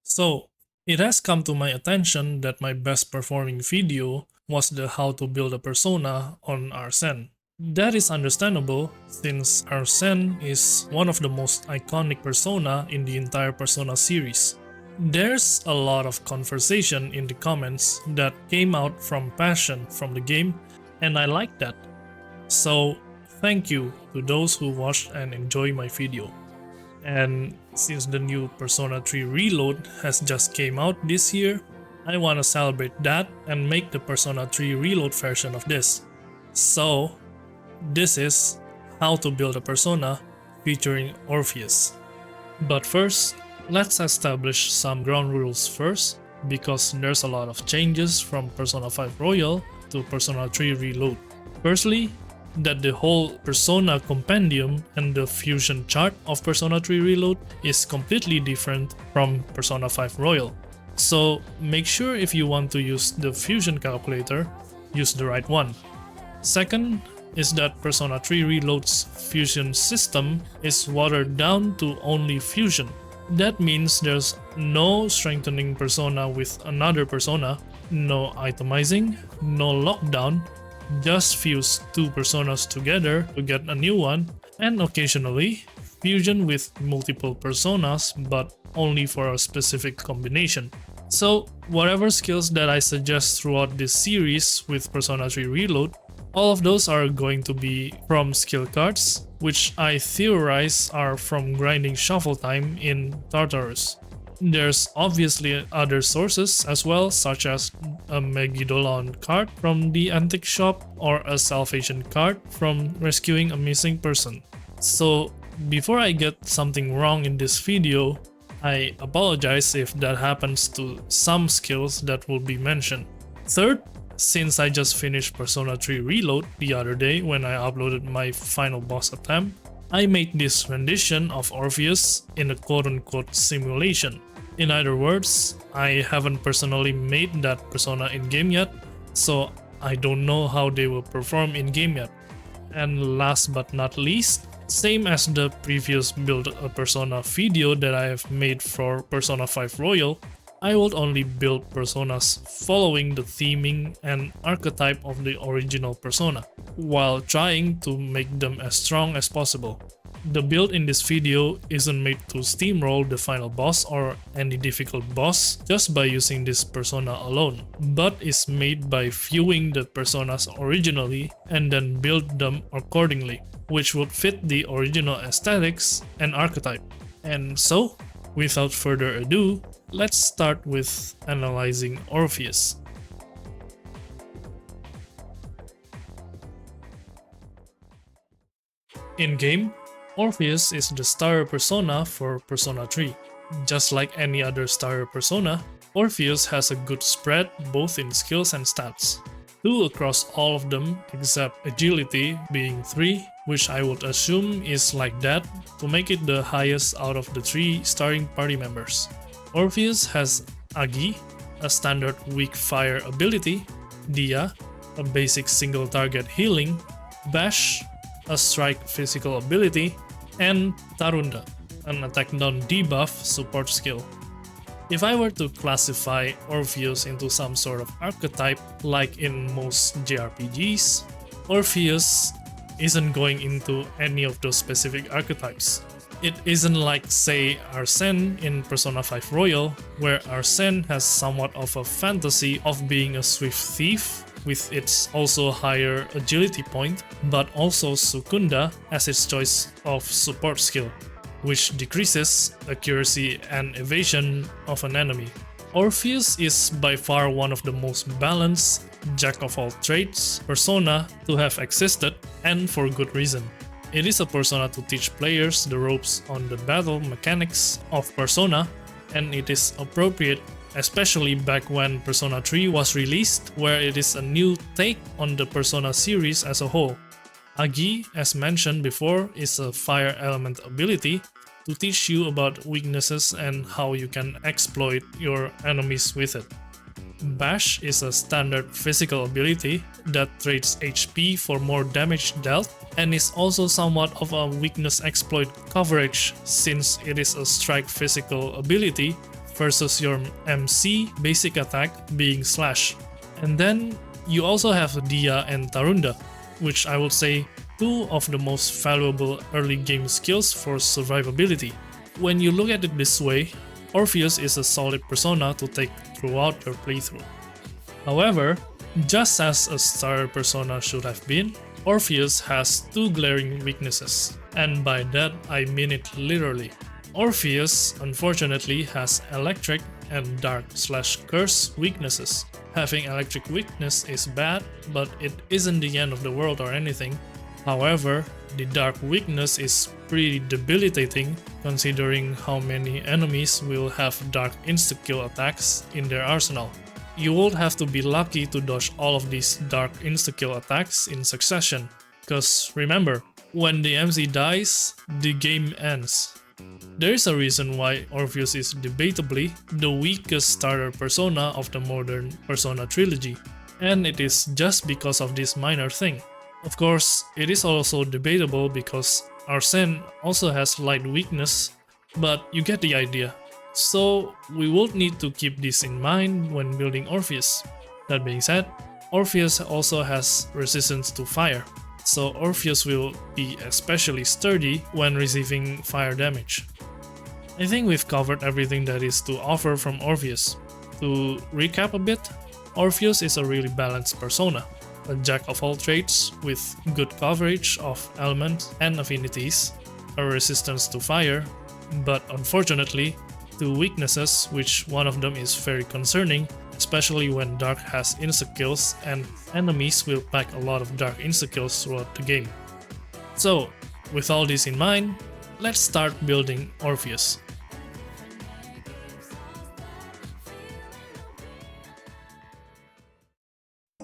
So, it has come to my attention that my best performing video was the how to build a persona on Arsene. That is understandable since Arsene is one of the most iconic persona in the entire Persona series. There's a lot of conversation in the comments that came out from passion from the game, and I like that. So, thank you to those who watched and enjoyed my video. And since the new Persona 3 Reload has just came out this year, I wanna celebrate that and make the Persona 3 Reload version of this. So, this is how to build a persona featuring Orpheus. But first, let's establish some ground rules first, because there's a lot of changes from Persona 5 Royal to Persona 3 Reload. Firstly, that the whole Persona compendium and the fusion chart of Persona 3 Reload is completely different from Persona 5 Royal. So make sure if you want to use the fusion calculator, use the right one. Second is that Persona 3 Reload's fusion system is watered down to only fusion. That means there's no strengthening persona with another persona, no itemizing, no lockdown, just fuse two personas together to get a new one, and occasionally fusion with multiple personas but only for a specific combination. So whatever skills that I suggest throughout this series with Persona 3 Reload, all of those are going to be from skill cards, which I theorize are from grinding shuffle time in Tartarus. There's obviously other sources as well, such as a Megidolon card from the antique shop or a salvation card from rescuing a missing person. So before I get something wrong in this video, I apologize if that happens to some skills that will be mentioned. Third, since I just finished Persona 3 Reload the other day when I uploaded my final boss attempt, I made this rendition of Orpheus in a quote-unquote simulation. In other words, I haven't personally made that persona in-game yet, so I don't know how they will perform in-game yet. And last but not least, same as the previous build a persona video that I have made for Persona 5 Royal, I would only build personas following the theming and archetype of the original persona, while trying to make them as strong as possible. The build in this video isn't made to steamroll the final boss or any difficult boss just by using this persona alone, but is made by viewing the personas originally and then build them accordingly, which would fit the original aesthetics and archetype. And so, without further ado, let's start with analyzing Orpheus. In-game, Orpheus is the starter persona for Persona 3. Just like any other starter persona, Orpheus has a good spread both in skills and stats. 2 across all of them except agility being 3, which I would assume is like that to make it the highest out of the 3 starting party members. Orpheus has Agi, a standard weak fire ability, Dia, a basic single target healing, Bash, a strike physical ability, and Tarunda, an attack down debuff support skill. If I were to classify Orpheus into some sort of archetype like in most JRPGs, Orpheus isn't going into any of those specific archetypes. It isn't like, say, Arsene in Persona 5 Royal, where Arsene has somewhat of a fantasy of being a swift thief with its also higher agility point, but also Sukunda as its choice of support skill, which decreases accuracy and evasion of an enemy. Orpheus is by far one of the most balanced jack-of-all-trades persona to have existed, and for good reason. It is a persona to teach players the ropes on the battle mechanics of Persona, and it is appropriate especially back when Persona 3 was released, where it is a new take on the Persona series as a whole. Agi, as mentioned before, is a fire element ability to teach you about weaknesses and how you can exploit your enemies with it. Bash is a standard physical ability that trades HP for more damage dealt, and is also somewhat of a weakness exploit coverage since it is a strike physical ability versus your MC basic attack being Slash. And then you also have Dia and Tarunda, which I would say two of the most valuable early game skills for survivability. When you look at it this way, Orpheus is a solid persona to take throughout your playthrough. However, just as a starter persona should have been, Orpheus has two glaring weaknesses, and by that I mean it literally. Orpheus unfortunately has electric and dark/curse weaknesses. Having electric weakness is bad, but it isn't the end of the world or anything. However, the dark weakness is pretty debilitating considering how many enemies will have dark insta-kill attacks in their arsenal. You would have to be lucky to dodge all of these dark insta-kill attacks in succession, cause remember, when the MC dies, the game ends. There is a reason why Orpheus is debatably the weakest starter persona of the modern Persona trilogy, and it is just because of this minor thing. Of course, it is also debatable because Arsene also has light weakness, but you get the idea. So we would need to keep this in mind when building Orpheus. That being said, Orpheus also has resistance to fire, so Orpheus will be especially sturdy when receiving fire damage. I think we've covered everything that is to offer from Orpheus. To recap a bit, Orpheus is a really balanced persona, a jack of all trades with good coverage of elements and affinities, a resistance to fire, but unfortunately, two weaknesses, which one of them is very concerning, especially when Dark has insta-kills and enemies will pack a lot of Dark insta-kills throughout the game. So, with all this in mind, let's start building Orpheus.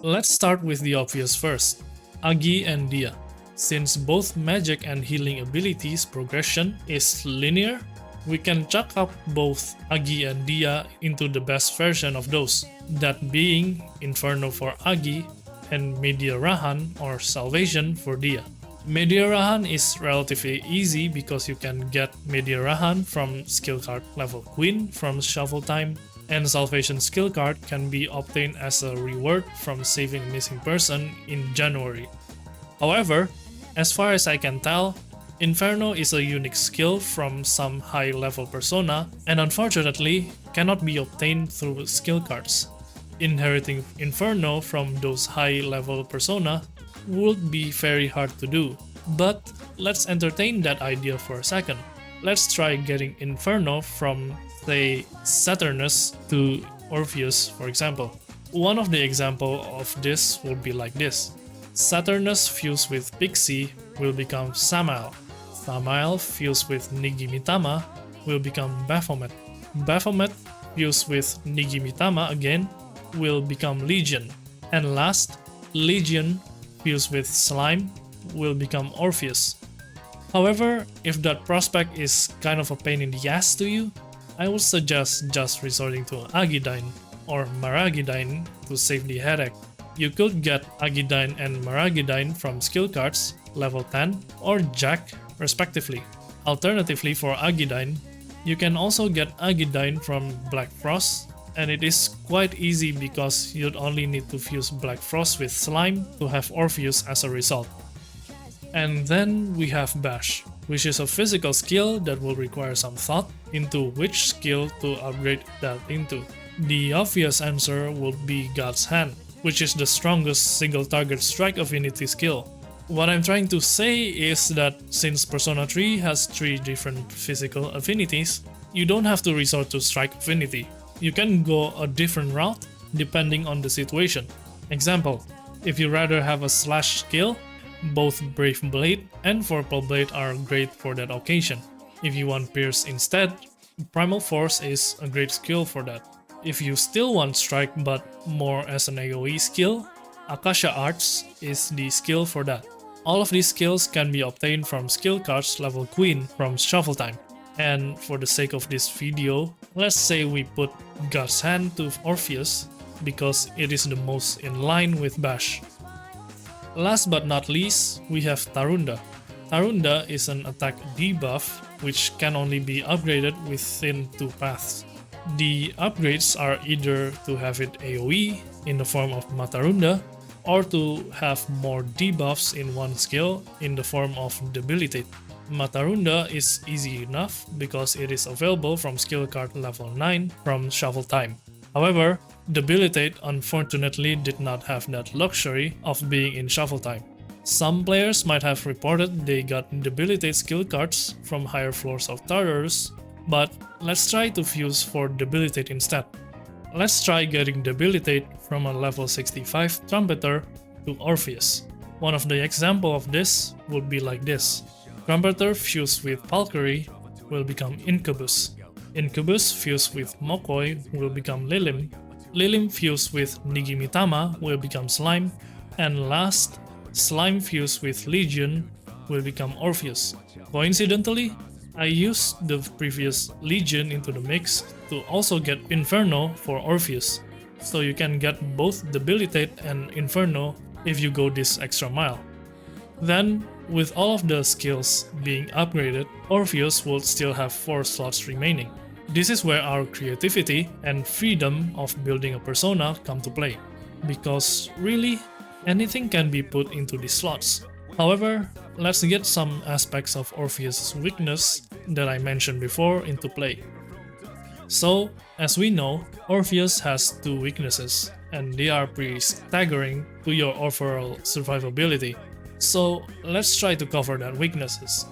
Let's start with the obvious first, Agi and Dia. Since both magic and healing abilities progression is linear, we can chalk up both Agi and Dia into the best version of those, that being Inferno for Agi and Media Rahan or Salvation for Dia. Media Rahan is relatively easy because you can get Media Rahan from skill card level Queen from Shuffle Time, and Salvation skill card can be obtained as a reward from saving a missing person in January. However, as far as I can tell, Inferno is a unique skill from some high-level persona and unfortunately cannot be obtained through skill cards. Inheriting Inferno from those high-level persona would be very hard to do, but let's entertain that idea for a second. Let's try getting Inferno from, say, Saturnus to Orpheus, for example. One of the examples of this would be like this. Saturnus fused with Pixie will become Samael. Samael fused with Nigimitama will become Baphomet. Baphomet fused with Nigimitama again will become Legion. And last, Legion fused with Slime will become Orpheus. However, if that prospect is kind of a pain in the ass to you, I would suggest just resorting to Agidyne or Maragidyne to save the headache. You could get Agidyne and Maragidyne from skill cards, level 10 or Jack respectively. Alternatively for Agidyne, you can also get Agidyne from Black Frost, and it is quite easy because you'd only need to fuse Black Frost with Slime to have Orpheus as a result. And then we have Bash, which is a physical skill that will require some thought into which skill to upgrade that into. The obvious answer would be God's Hand, which is the strongest single target strike affinity skill. What I'm trying to say is that since Persona 3 has 3 different physical affinities, you don't have to resort to strike affinity. You can go a different route depending on the situation. Example, if you rather have a slash skill, both Brave Blade and Vorpal Blade are great for that occasion. If you want Pierce instead, Primal Force is a great skill for that. If you still want Strike but more as an AoE skill, Akasha Arts is the skill for that. All of these skills can be obtained from skill cards level Queen from Shuffle Time. And for the sake of this video, let's say we put God's Hand to Orpheus because it is the most in line with Bash. Last but not least, we have Tarunda. Tarunda is an attack debuff which can only be upgraded within 2 paths. The upgrades are either to have it AoE in the form of Matarunda, or to have more debuffs in one skill in the form of Debilitate. Matarunda is easy enough because it is available from skill card level 9 from Shuffle Time. However, Debilitate unfortunately did not have that luxury of being in Shuffle Time. Some players might have reported they got Debilitate skill cards from higher floors of Tartarus, but let's try to fuse for Debilitate instead. Let's try getting Debilitate from a level 65 Trumpeter to Orpheus. One of the examples of this would be like this. Trumpeter fused with Valkyrie will become Incubus. Incubus fused with Mokoi will become Lilim. Lilim fused with Nigimitama will become Slime. And last, Slime fused with Legion will become Orpheus. Coincidentally, I used the previous Legion into the mix to also get Inferno for Orpheus, so you can get both Debilitate and Inferno if you go this extra mile. Then, with all of the skills being upgraded, Orpheus will still have 4 slots remaining. This is where our creativity and freedom of building a persona come to play, because really, anything can be put into these slots. However, let's get some aspects of Orpheus' weakness that I mentioned before into play. So, as we know, Orpheus has 2 weaknesses, and they are pretty staggering to your overall survivability. So, let's try to cover that weaknesses.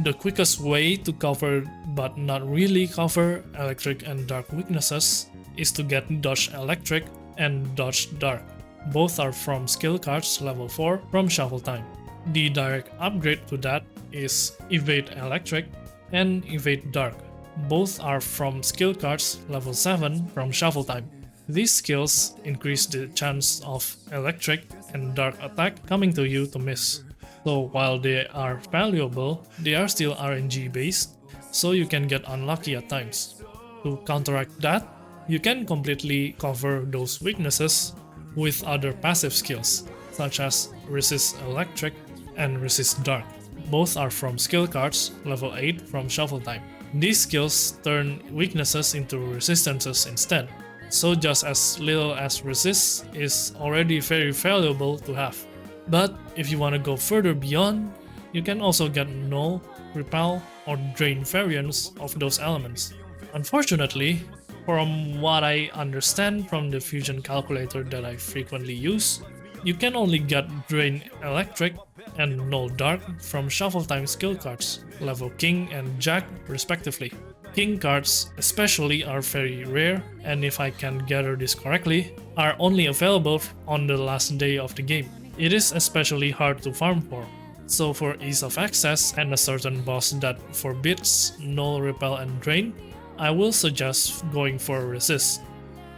The quickest way to cover but not really cover electric and dark weaknesses is to get Dodge Electric and Dodge Dark. Both are from skill cards level 4 from Shuffle Time. The direct upgrade to that is Evade Electric and Evade Dark. Both are from skill cards level 7 from Shuffle Time. These skills increase the chance of electric and dark attack coming to you to miss. So while they are valuable, they are still RNG based, so you can get unlucky at times. To counteract that, you can completely cover those weaknesses with other passive skills, such as Resist Electric and Resist Dark. Both are from skill cards level 8 from Shuffle Time. These skills turn weaknesses into resistances instead, so just as little as Resist is already very valuable to have. But if you want to go further beyond, you can also get Null, Repel, or Drain variants of those elements. Unfortunately, from what I understand from the fusion calculator that I frequently use, you can only get Drain Electric and Null Dark from Shuffle Time skill cards, level King and Jack respectively. King cards especially are very rare, and if I can gather this correctly, are only available on the last day of the game. It is especially hard to farm for. So for ease of access and a certain boss that forbids Null, Repel and Drain, I will suggest going for Resist.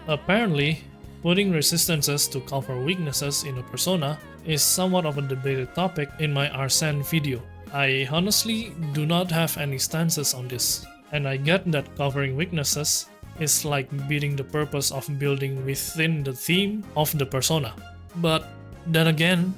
Apparently, putting resistances to cover weaknesses in a persona is somewhat of a debated topic in my Arsene video. I honestly do not have any stances on this, and I get that covering weaknesses is like beating the purpose of building within the theme of the persona. But then again,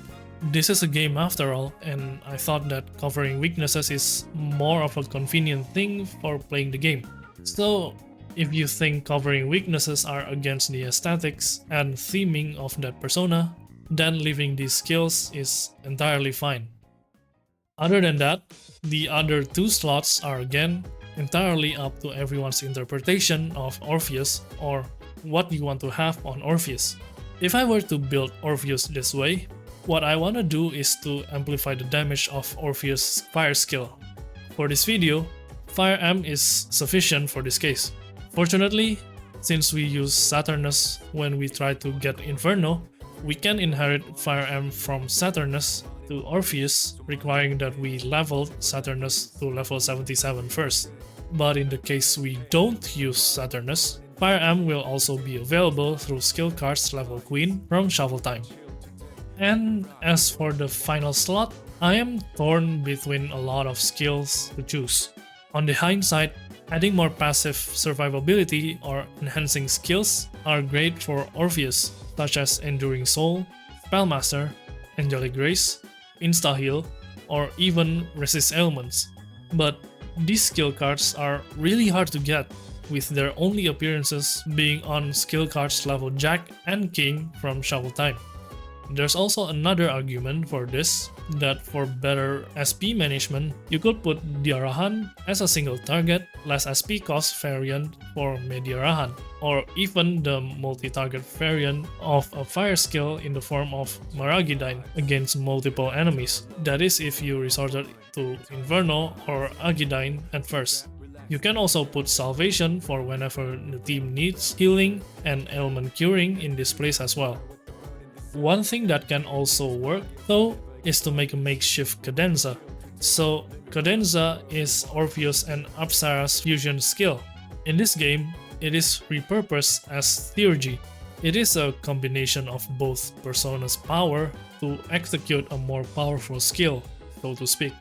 this is a game after all, and I thought that covering weaknesses is more of a convenient thing for playing the game. So, if you think covering weaknesses are against the aesthetics and theming of that persona, then leaving these skills is entirely fine. Other than that, the other 2 slots are again entirely up to everyone's interpretation of Orpheus or what you want to have on Orpheus. If I were to build Orpheus this way, what I want to do is to amplify the damage of Orpheus' fire skill. For this video, Fire M is sufficient for this case. Fortunately, since we use Saturnus when we try to get Inferno, we can inherit Fire M from Saturnus to Orpheus, requiring that we level Saturnus to level 77 first. But in the case we don't use Saturnus, Fire M will also be available through skill cards level Queen from Shuffle Time. And as for the final slot, I am torn between a lot of skills to choose. On the hindsight, adding more passive survivability or enhancing skills are great for Orpheus, such as Enduring Soul, Spellmaster, Angelic Grace, Insta-Heal, or even Resist Ailments. But these skill cards are really hard to get, with their only appearances being on skill cards level Jack and King from Shuffle Time. There's also another argument for this, that for better SP management, you could put Diarahan as a single target, less SP cost variant for Mediarahan, or even the multi-target variant of a fire skill in the form of Maragidine against multiple enemies. That is if you resorted to Inferno or Agidine at first. You can also put Salvation for whenever the team needs healing and ailment curing in this place as well. One thing that can also work, though, is to make a makeshift Cadenza. So, Cadenza is Orpheus and Apsara's fusion skill. In this game, it is repurposed as Theurgy. It is a combination of both Persona's power to execute a more powerful skill, so to speak.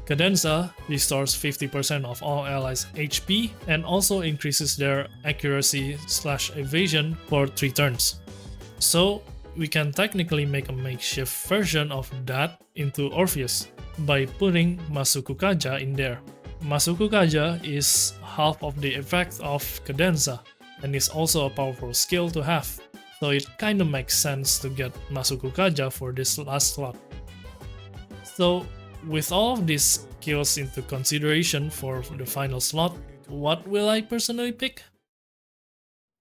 Cadenza restores 50% of all allies' HP and also increases their accuracy/evasion for 3 turns. So, we can technically make a makeshift version of that into Orpheus by putting Masukukaja in there. Masukukaja is half of the effect of Cadenza and is also a powerful skill to have, so it kinda makes sense to get Masukukaja for this last slot. So with all of these skills into consideration for the final slot, what will I personally pick?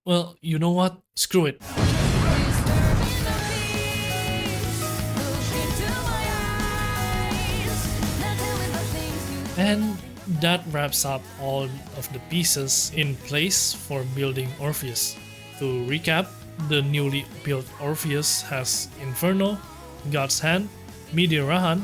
Well, you know what? Screw it. And that wraps up all of the pieces in place for building Orpheus. To recap, the newly built Orpheus has Inferno, God's Hand, Mediarahan,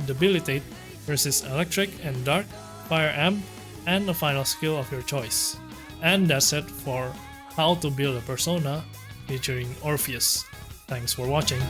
Debilitate, Resist Electric and Dark, Fire Amp, and a final skill of your choice. And that's it for how to build a persona featuring Orpheus. Thanks for watching.